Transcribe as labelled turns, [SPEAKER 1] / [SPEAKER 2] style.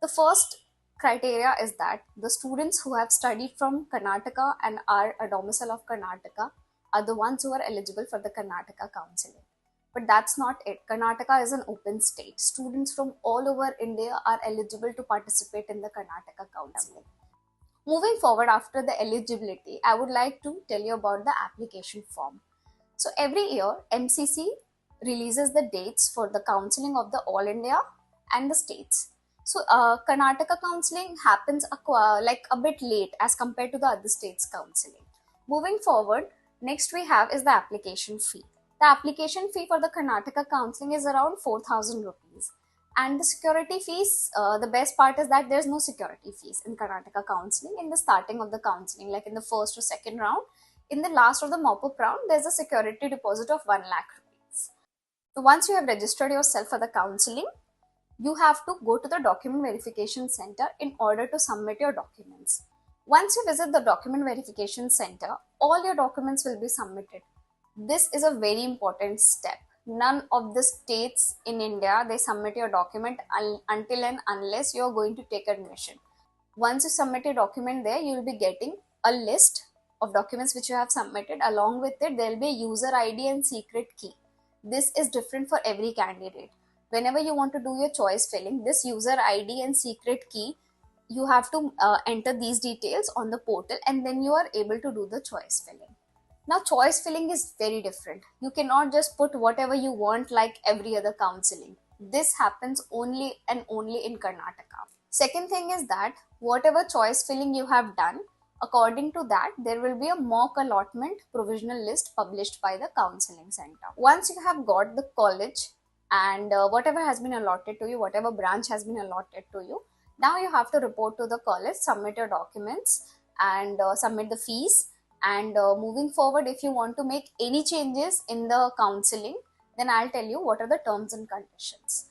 [SPEAKER 1] The first criteria is that the students who have studied from Karnataka and are a domicile of Karnataka are the ones who are eligible for the Karnataka counseling. But that's not it. Karnataka is an open state. Students from all over India are eligible to participate in the Karnataka counseling. Moving forward, after the eligibility, I would like to tell you about the application form. So every year, MCC releases the dates for the counseling of the All India and the states. So Karnataka counseling happens like a bit late as compared to the other states counseling. Moving forward, next we have is the application fee. The application fee for the Karnataka counseling is around 4,000 rupees. And the security fees, the best part is that there's no security fees in Karnataka counseling in the starting of the counseling, like in the first or second round. In the last of the mop-up round, there's a security deposit of 1 lakh rupees. So once you have registered yourself for the counseling, you have to go to the document verification center in order to submit your documents. Once you visit the document verification center, all your documents will be submitted. This is a very important step. None of the states in India they submit your document until and unless you are going to take admission. Once you submit a document there, you will be getting a list of documents which you have submitted. Along with it, there will be a user ID and secret key. This is different for every candidate. Whenever you want to do your choice filling, this user ID and secret key, you have to enter these details on the portal and then you are able to do the choice filling. Now, choice filling is very different. You cannot just put whatever you want like every other counseling. This happens only and only in Karnataka. Second thing is that whatever choice filling you have done, according to that, there will be a mock allotment provisional list published by the counseling center. Once you have got the college and whatever has been allotted to you, whatever branch has been allotted to you, now you have to report to the college, submit your documents and submit the fees. And moving forward, if you want to make any changes in the counseling, then I'll tell you what are the terms and conditions.